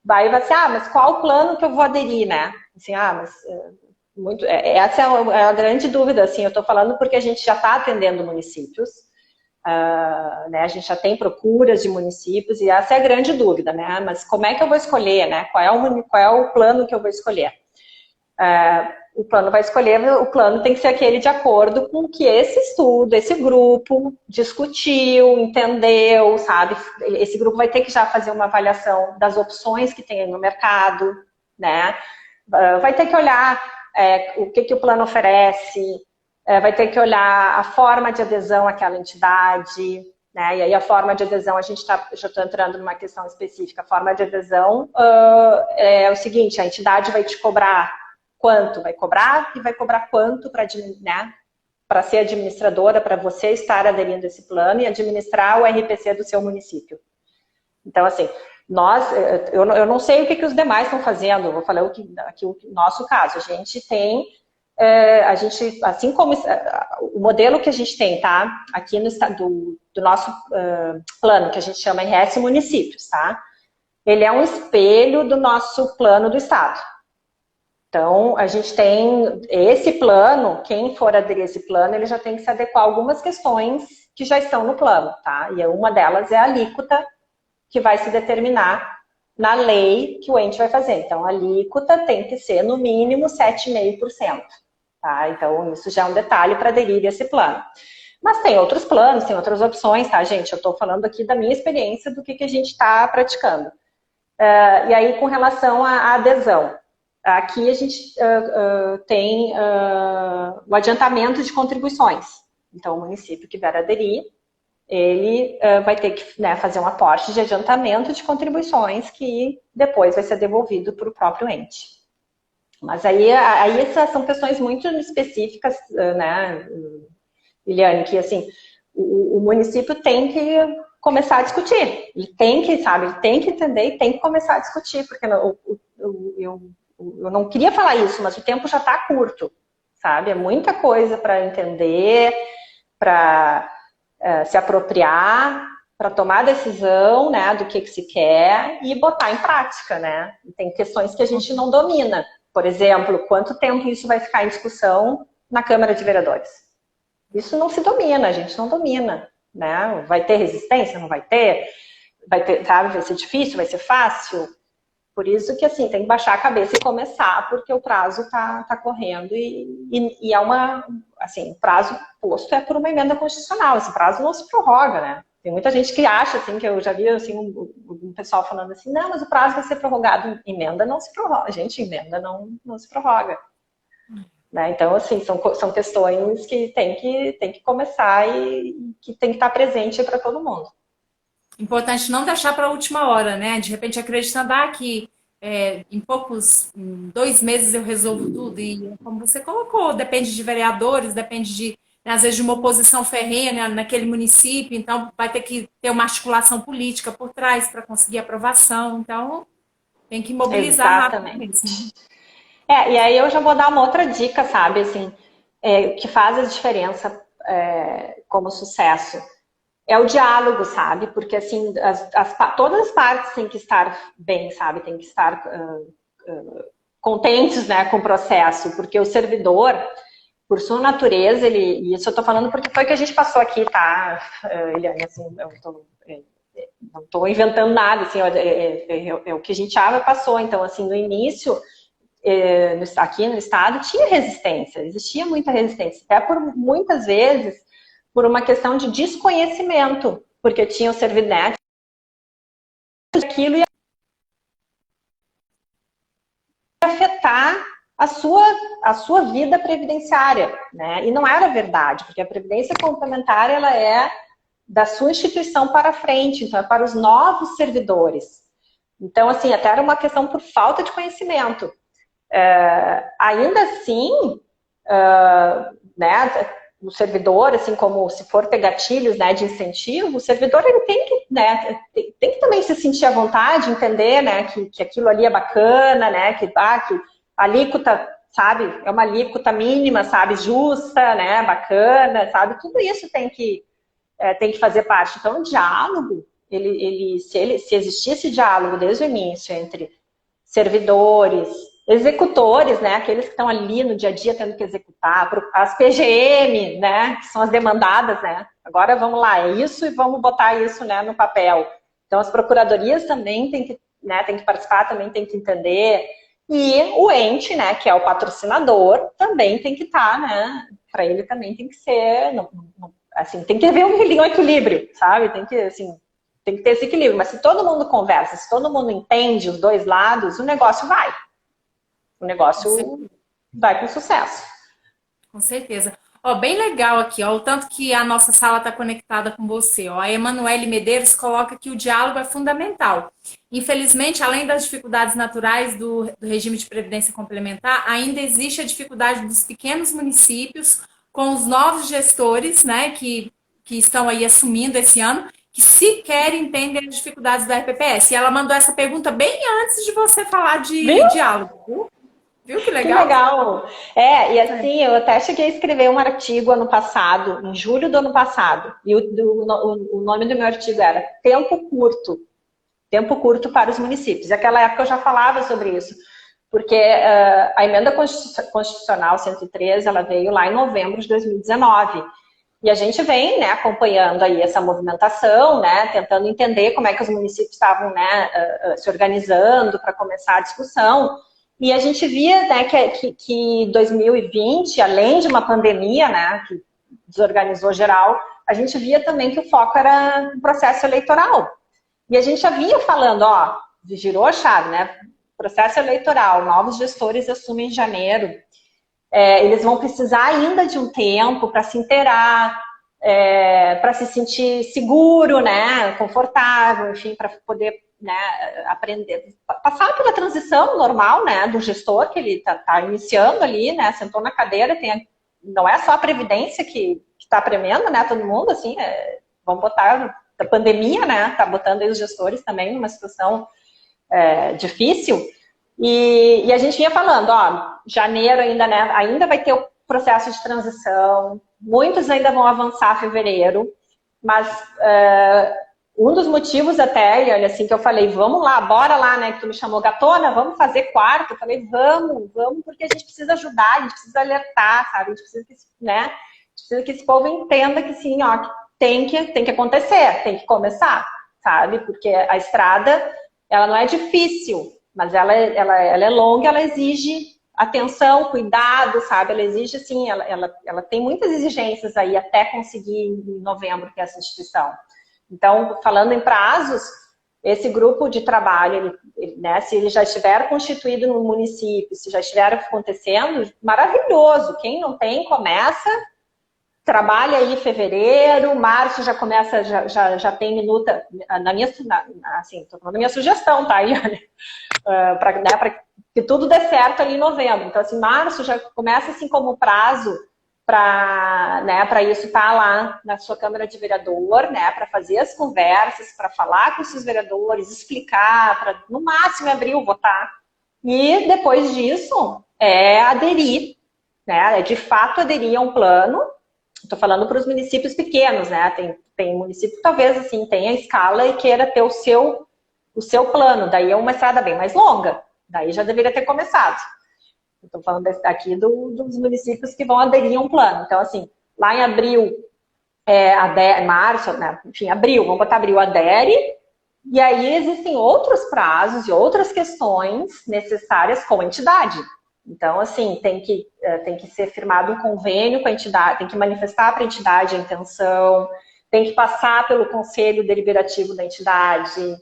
Vai ser, mas qual plano que eu vou aderir, né? Assim, essa é a grande dúvida, assim, eu estou falando porque a gente já está atendendo municípios, né, a gente já tem procuras de municípios e essa é a grande dúvida, né? Mas como é que eu vou escolher, né? Qual é o plano que eu vou escolher? O plano tem que ser aquele de acordo com o que esse estudo, esse grupo discutiu, entendeu, sabe? Esse grupo vai ter que já fazer uma avaliação das opções que tem no mercado, né? Vai ter que olhar o que o plano oferece, vai ter que olhar a forma de adesão àquela entidade, né? E aí a forma de adesão, já estou entrando numa questão específica, a forma de adesão é o seguinte, a entidade vai te cobrar quanto vai cobrar e vai cobrar quanto para ser administradora, para você estar aderindo a esse plano e administrar o RPC do seu município. Então, assim, eu não sei o que os demais estão fazendo, eu vou falar aqui o nosso caso. A gente tem, assim como o modelo que a gente tem, tá? Aqui do nosso plano, que a gente chama RS Municípios, tá? Ele é um espelho do nosso plano do Estado. Então, a gente tem esse plano, quem for aderir a esse plano, ele já tem que se adequar a algumas questões que já estão no plano, tá? E uma delas é a alíquota que vai se determinar na lei que o ente vai fazer. Então, a alíquota tem que ser, no mínimo, 7,5%, tá? Então, isso já é um detalhe para aderir a esse plano. Mas tem outros planos, tem outras opções, tá, gente? Eu estou falando aqui da minha experiência, do que a gente está praticando. E aí, com relação à adesão. Aqui a gente tem o adiantamento de contribuições. Então, o município que vier aderir, ele vai ter que fazer um aporte de adiantamento de contribuições que depois vai ser devolvido para o próprio ente. Mas aí essas são questões muito específicas, né, Liliane, que assim, o município tem que começar a discutir. Ele tem que entender e tem que começar a discutir, porque eu não queria falar isso, mas o tempo já está curto, sabe? É muita coisa para entender, para se apropriar, para tomar a decisão, né, do que se quer e botar em prática, né? E tem questões que a gente não domina. Por exemplo, quanto tempo isso vai ficar em discussão na Câmara de Vereadores? Isso não se domina, a gente não domina, né? Vai ter resistência? Não vai ter? Sabe? Vai ser difícil? Vai ser fácil? Por isso que, assim, tem que baixar a cabeça e começar, porque o prazo tá correndo e é assim, o prazo posto é por uma emenda constitucional, esse prazo não se prorroga, né? Tem muita gente que acha, assim, que eu já vi, assim, um pessoal falando assim, não, mas o prazo vai ser prorrogado, emenda não se prorroga. Gente, emenda não se prorroga. Né? Então, assim, são questões que tem que começar e que tem que estar presente para todo mundo. Importante não deixar para a última hora, né? De repente acreditando que em 2 meses eu resolvo tudo. E como você colocou, depende de vereadores, depende às vezes, de uma oposição ferrenha naquele município. Então, vai ter que ter uma articulação política por trás para conseguir aprovação. Então, tem que mobilizar rapidamente. E aí eu já vou dar uma outra dica, sabe? Assim, que faz a diferença como sucesso. É o diálogo, sabe? Porque, assim, todas as partes têm que estar bem, sabe? Tem que estar contentes, né, com o processo. Porque o servidor, por sua natureza, e isso eu tô falando porque foi o que a gente passou aqui, tá, Eliane? Assim, não tô inventando nada, assim, é o que a gente já passou. Então, assim, no início, aqui no estado, tinha resistência, existia muita resistência. Até por muitas vezes por uma questão de desconhecimento, porque tinha o Servidnet, aquilo ia afetar a sua vida previdenciária, né? E não era verdade, porque a previdência complementar, ela é da sua instituição para frente, então é para os novos servidores. Então, assim, até era uma questão por falta de conhecimento. Ainda assim, né, o servidor, assim como se for ter gatilhos, né, de incentivo, o servidor ele tem que, né, tem que também se sentir à vontade, entender, né, que aquilo ali é bacana, né, que a alíquota, sabe, é uma alíquota mínima, sabe, justa, né, bacana, sabe, tudo isso tem que fazer parte. Então, o diálogo, se existisse diálogo desde o início entre servidores, executores, né, aqueles que estão ali no dia a dia tendo que executar, as PGM, né, que são as demandadas, né, agora vamos lá, é isso e vamos botar isso, né, no papel. Então as procuradorias também têm que participar, também têm que entender, e o ente, né, que é o patrocinador, também tem que estar, né, para ele também tem que ser, assim, tem que haver um equilíbrio, sabe, tem que ter esse equilíbrio, mas se todo mundo conversa, se todo mundo entende os dois lados, o negócio vai. O negócio vai com sucesso. Com certeza. Ó, bem legal aqui, ó, o tanto que a nossa sala está conectada com você. Ó. A Emanuele Medeiros coloca que o diálogo é fundamental. Infelizmente, além das dificuldades naturais do regime de previdência complementar, ainda existe a dificuldade dos pequenos municípios com os novos gestores, né, que estão aí assumindo esse ano, que sequer entendem as dificuldades da RPPS. E ela mandou essa pergunta bem antes de você falar de diálogo. Viu que legal? Que legal! E assim, eu até cheguei a escrever um artigo ano passado, em julho do ano passado, e o nome do meu artigo era Tempo Curto para os Municípios. Naquela época eu já falava sobre isso, porque a emenda constitucional 103, ela veio lá em novembro de 2019, e a gente vem, né, acompanhando aí essa movimentação, né, tentando entender como é que os municípios estavam, né, se organizando para começar a discussão. E a gente via, né, que 2020, além de uma pandemia, né, que desorganizou geral, a gente via também que o foco era o processo eleitoral. E a gente já vinha falando, ó, girou a chave, né, processo eleitoral, novos gestores assumem em janeiro, eles vão precisar ainda de um tempo para se inteirar, para se sentir seguro, né, confortável, enfim, para poder, né, aprender, passar pela transição normal, né, do gestor que ele tá iniciando ali, né, sentou na cadeira, não é só a previdência que está premendo, né, todo mundo, assim, vamos botar a pandemia, né, tá botando aí os gestores também numa situação difícil, e a gente vinha falando, ó, janeiro ainda, né, ainda vai ter o processo de transição, muitos ainda vão avançar em fevereiro, mas um dos motivos até, olha, assim, que eu falei, vamos lá, bora lá, né, que tu me chamou, Gatona, vamos fazer quarto, eu falei, vamos, porque a gente precisa ajudar, a gente precisa alertar, sabe, a gente precisa que, né, precisa que esse povo entenda que sim, ó, que tem que acontecer, tem que começar, sabe, porque a estrada, ela não é difícil, mas ela é longa, ela exige atenção, cuidado, sabe, ela exige, assim, ela tem muitas exigências aí até conseguir em novembro que é essa instituição. Então, falando em prazos, esse grupo de trabalho, né, se ele já estiver constituído no município, se já estiver acontecendo, maravilhoso. Quem não tem, começa, trabalha aí em fevereiro, março já começa, já tem minuta, assim, tô falando da minha sugestão, tá? Para que tudo dê certo ali em novembro. Então, assim, março já começa assim como prazo para isso estar lá na sua Câmara de Vereador, né, para fazer as conversas, para falar com esses vereadores, explicar, para no máximo em abril votar. E depois disso, aderir, né, de fato aderir a um plano. Estou falando para os municípios pequenos, né, tem município que talvez assim, tenha escala e queira ter o seu plano, daí é uma estrada bem mais longa, daí já deveria ter começado. Estou falando aqui dos municípios que vão aderir a um plano. Então, assim, lá em abril, março, né? Enfim, abril, vamos botar abril, adere. E aí existem outros prazos e outras questões necessárias com a entidade. Então, assim, tem que ser firmado um convênio com a entidade, tem que manifestar para a entidade a intenção, tem que passar pelo conselho deliberativo da entidade.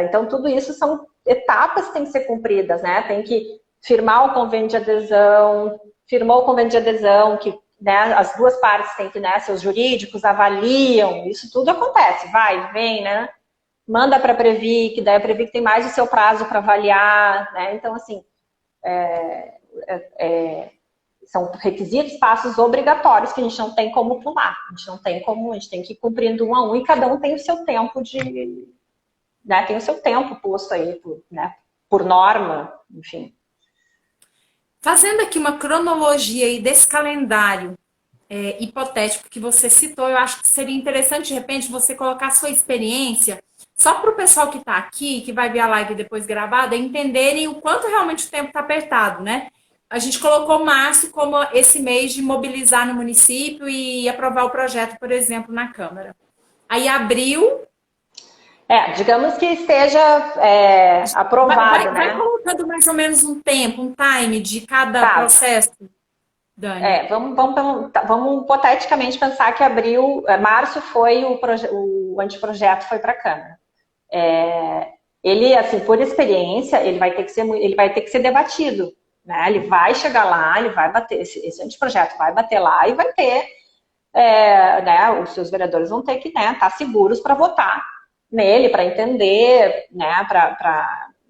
Então, tudo isso são etapas que têm que ser cumpridas, né? Tem que firmar o convênio de adesão, firmou o convênio de adesão, que, né, as duas partes têm que, né, seus jurídicos avaliam, isso tudo acontece, vai, vem, né, manda para a Previc, daí a Previc tem mais o seu prazo para avaliar, né, então, assim, são requisitos, passos obrigatórios que a gente não tem como pular, a gente tem que ir cumprindo um a um, e cada um tem o seu tempo né, tem o seu tempo posto aí, por norma, enfim. Fazendo aqui uma cronologia aí desse calendário, hipotético que você citou, eu acho que seria interessante, de repente, você colocar a sua experiência, só para o pessoal que está aqui, que vai ver a live depois gravada, entenderem o quanto realmente o tempo está apertado, né? A gente colocou março como esse mês de mobilizar no município e aprovar o projeto, por exemplo, na Câmara. Aí abril, Digamos que esteja vai, aprovado, vai né? colocando mais ou menos um tempo, um time de cada Tá. processo, Dani. Vamos hipoteticamente pensar que março foi o anteprojeto foi para a Câmara. Ele, assim, por experiência, ele vai ter que ser debatido, né? Ele vai chegar lá, ele vai bater, esse anteprojeto vai bater lá e vai ter, né? Os seus vereadores vão ter que, né, estar seguros para votar nele, para entender, né?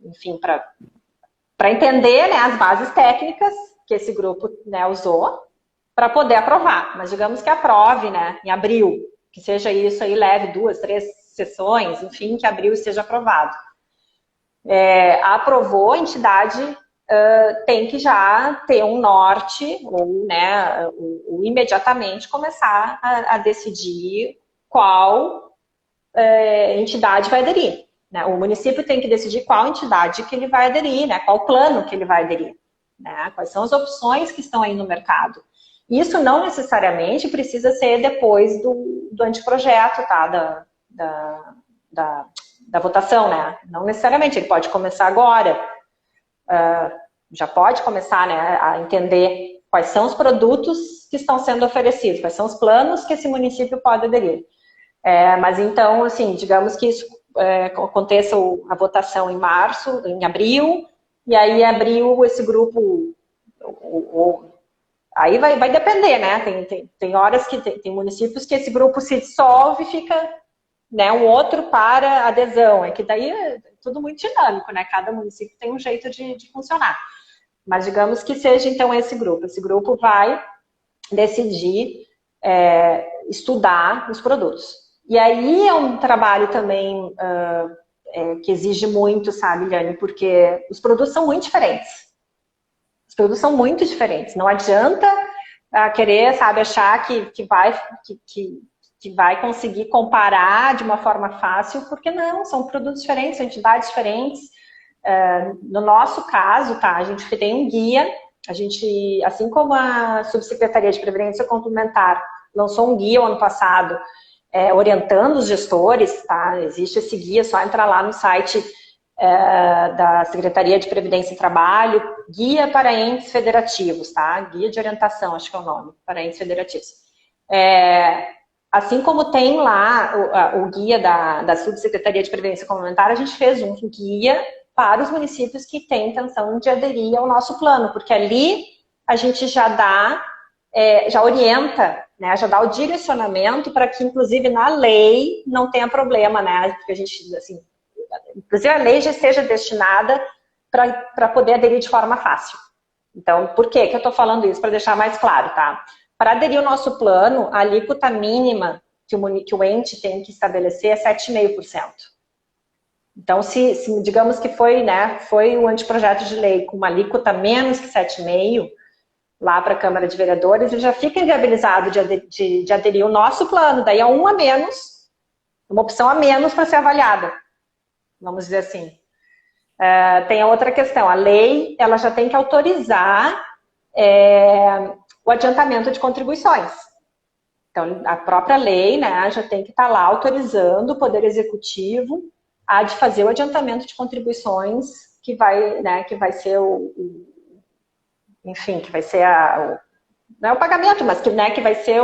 Enfim, para entender, né, as bases técnicas que esse grupo, né, usou para poder aprovar. Mas digamos que aprove, né, em abril, que seja isso aí, leve 2, 3 sessões, enfim, que abril esteja aprovado. Aprovou, a entidade tem que já ter um norte, ou, né, ou imediatamente começar a decidir qual entidade vai aderir. Né? O município tem que decidir qual entidade que ele vai aderir, né? Qual plano que ele vai aderir. Né? Quais são as opções que estão aí no mercado. Isso não necessariamente precisa ser depois do anteprojeto, tá? Da votação, né? Não necessariamente, ele pode começar agora. Já pode começar, né, a entender quais são os produtos que estão sendo oferecidos, quais são os planos que esse município pode aderir. Mas então, assim, digamos que isso aconteça a votação em março, em abril, e aí em abril esse grupo, aí vai depender, né? Tem horas que tem municípios que esse grupo se dissolve e fica, né, um outro para adesão. É que daí é tudo muito dinâmico, né? Cada município tem um jeito de funcionar. Mas digamos que seja então esse grupo. Esse grupo vai decidir estudar os produtos. E aí é um trabalho também que exige muito, sabe, Liane? Porque os produtos são muito diferentes. Os produtos são muito diferentes. Não adianta querer, sabe, achar que vai conseguir comparar de uma forma fácil, porque não, são produtos diferentes, são entidades diferentes. No nosso caso, tá, a gente tem um guia, a gente, assim como a Subsecretaria de Previdência Complementar lançou um guia o ano passado, orientando os gestores, tá? Existe esse guia, só entrar lá no site da Secretaria de Previdência e Trabalho, Guia para Entes Federativos, tá? Guia de Orientação, acho que é o nome, para Entes Federativos. Assim como tem lá o guia da Subsecretaria de Previdência Complementar, a gente fez um guia para os municípios que têm intenção de aderir ao nosso plano, porque ali a gente já já orienta, né, já dá o direcionamento para que, inclusive, na lei não tenha problema, né, porque a gente, assim, inclusive a lei já esteja destinada para poder aderir de forma fácil. Então, por que eu estou falando isso? Para deixar mais claro, tá? Para aderir ao nosso plano, a alíquota mínima que o ente tem que estabelecer é 7,5%. Então, se digamos que foi um anteprojeto de lei com uma alíquota menos que 7,5%, lá para a Câmara de Vereadores, ele já fica inviabilizado de aderir ao nosso plano. Daí é um a menos, uma opção a menos para ser avaliada, vamos dizer assim. Tem a outra questão, a lei ela já tem que autorizar o adiantamento de contribuições. Então, a própria lei, né, já tem que estar lá autorizando o Poder Executivo a de fazer o adiantamento de contribuições que vai ser enfim, que vai ser não é o pagamento, mas que vai ser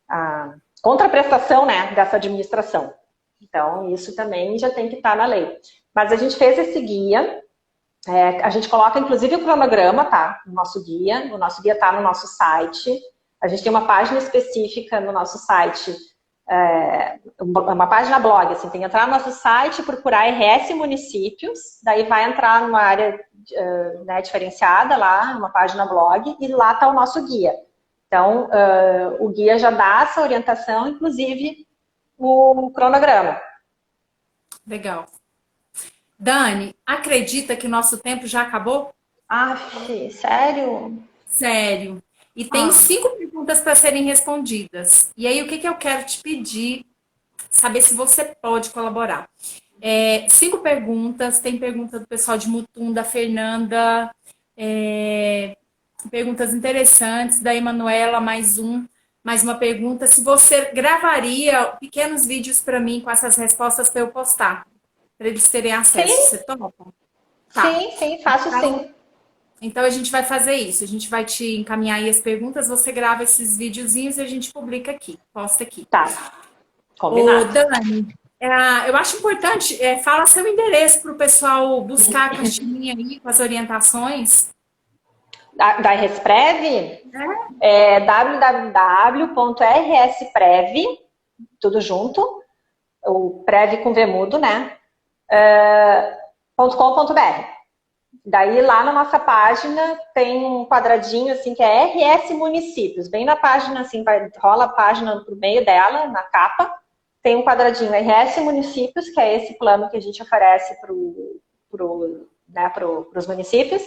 a contraprestação, né, dessa administração. Então, isso também já tem que estar na lei. Mas a gente fez esse guia, a gente coloca inclusive o cronograma, tá, no nosso guia. O nosso guia está no nosso site. A gente tem uma página específica no nosso site, uma página blog, assim, tem que entrar no nosso site, procurar RS Municípios, daí vai entrar numa área né, diferenciada lá, uma página blog, e lá está o nosso guia. Então, o guia já dá essa orientação, inclusive o cronograma. Legal. Dani, acredita que o nosso tempo já acabou? Ah, sério? Sério. e tem 5 perguntas para serem respondidas. E aí, o que que eu quero te pedir? Saber se você pode colaborar. 5 perguntas, tem pergunta do pessoal de Mutum, da Fernanda, perguntas interessantes, da Emanuela, mais uma pergunta. Se você gravaria pequenos vídeos para mim com essas respostas para eu postar, para eles terem acesso. Sim, Você topa? Tá. sim, faço sim. Então a gente vai fazer isso. A gente vai te encaminhar aí as perguntas, você grava esses videozinhos e a gente publica aqui, posta aqui. Tá, Ô, combinado. Dani, eu acho importante, fala seu endereço para o pessoal buscar a caixinha aí com as orientações. Da Resprev é www.rsprev, tudo junto, o prev com V mudo, né? .com.br. Daí lá na nossa página tem um quadradinho assim que é RS Municípios, bem na página assim, rola a página pro meio dela, na capa, tem um quadradinho RS Municípios, que é esse plano que a gente oferece pros municípios,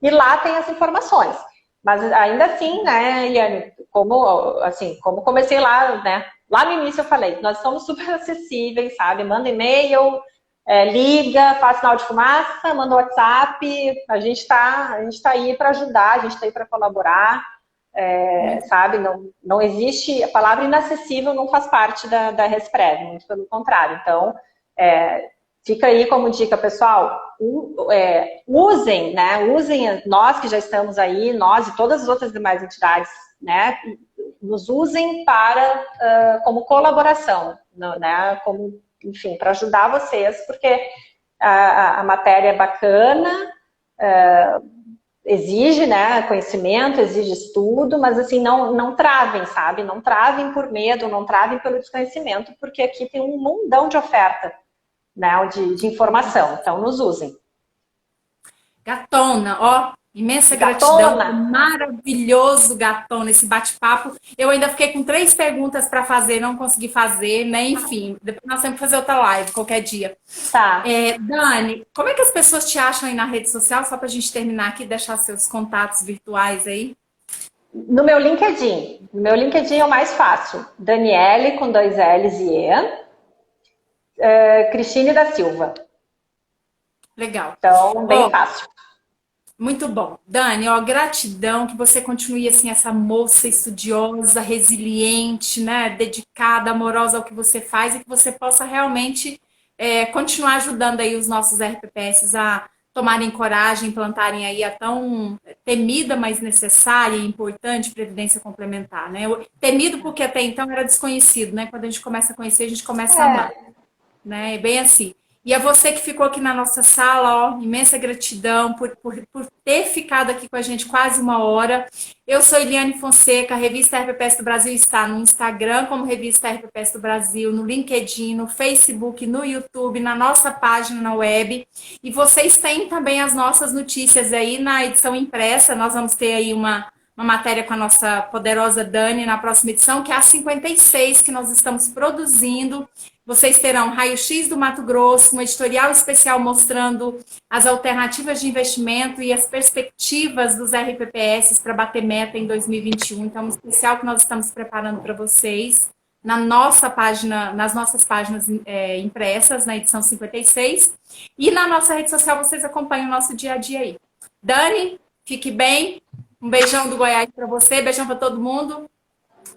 e lá tem as informações. Mas ainda assim, né, Eliane, como comecei lá, né, lá no início eu falei, nós somos super acessíveis, sabe, manda e-mail, liga, faz sinal de fumaça, manda WhatsApp, a gente tá aí para ajudar, a gente está aí para colaborar, sabe, não existe, a palavra inacessível não faz parte da Resprev, muito pelo contrário. Então, fica aí como dica, pessoal, usem, né, nós que já estamos aí, nós e todas as outras demais entidades, né, nos usem como colaboração, né, como, enfim, para ajudar vocês, porque a matéria é bacana, exige, né, conhecimento, exige estudo, mas assim, não travem, sabe? Não travem por medo, não travem pelo desconhecimento, porque aqui tem um mundão de oferta, né, de informação. Então, nos usem. Gatona, ó, imensa Gatona. gratidão, maravilhoso, Gatona, esse bate-papo. Eu ainda fiquei com 3 perguntas para fazer, não consegui fazer, né? Enfim, depois nós temos que fazer outra live qualquer dia. Tá. Dani, como é que as pessoas te acham aí na rede social? Só para a gente terminar aqui, deixar seus contatos virtuais aí. No meu LinkedIn. No meu LinkedIn é o mais fácil. Daniele, com 2 L's e Cristine da Silva. Legal. Então, bem fácil. Muito bom. Dani, ó, gratidão, que você continue assim, essa moça estudiosa, resiliente, né, dedicada, amorosa ao que você faz e que você possa realmente continuar ajudando aí os nossos RPPS a tomarem coragem, implantarem aí a tão temida, mas necessária e importante previdência complementar, né? Temido porque até então era desconhecido, né? Quando a gente começa a conhecer, a gente começa a amar, né? É bem assim. E a você que ficou aqui na nossa sala, ó, imensa gratidão por ter ficado aqui com a gente quase 1 hora. Eu sou Eliane Fonseca, a Revista RPPS do Brasil está no Instagram como Revista RPPS do Brasil, no LinkedIn, no Facebook, no YouTube, na nossa página na web. E vocês têm também as nossas notícias aí na edição impressa. Nós vamos ter aí uma matéria com a nossa poderosa Dani na próxima edição, que é a 56 que nós estamos produzindo. Vocês terão raio-x do Mato Grosso, um editorial especial mostrando as alternativas de investimento e as perspectivas dos RPPS para bater meta em 2021. Então, um especial que nós estamos preparando para vocês na nossa página, nas nossas páginas impressas, na edição 56. E na nossa rede social vocês acompanham o nosso dia a dia aí. Dani, fique bem. Um beijão do Goiás para você, beijão para todo mundo.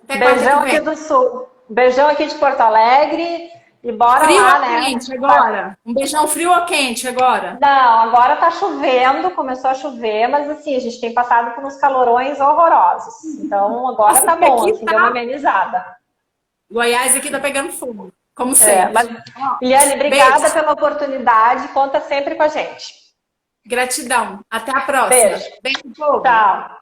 Até beijão aqui do Sul. Beijão aqui de Porto Alegre. E bora frio lá, ou né? Quente agora? Um beijão frio ou quente agora? Não, agora tá chovendo, começou a chover, mas assim, a gente tem passado por uns calorões horrorosos. Então agora tá bom, assim, deu uma amenizada. Goiás aqui tá pegando fogo, como sempre. Mas, Eliane, obrigada pela oportunidade, conta sempre com a gente. Gratidão. Até a próxima. Beijo. Beijo, povo. Tchau.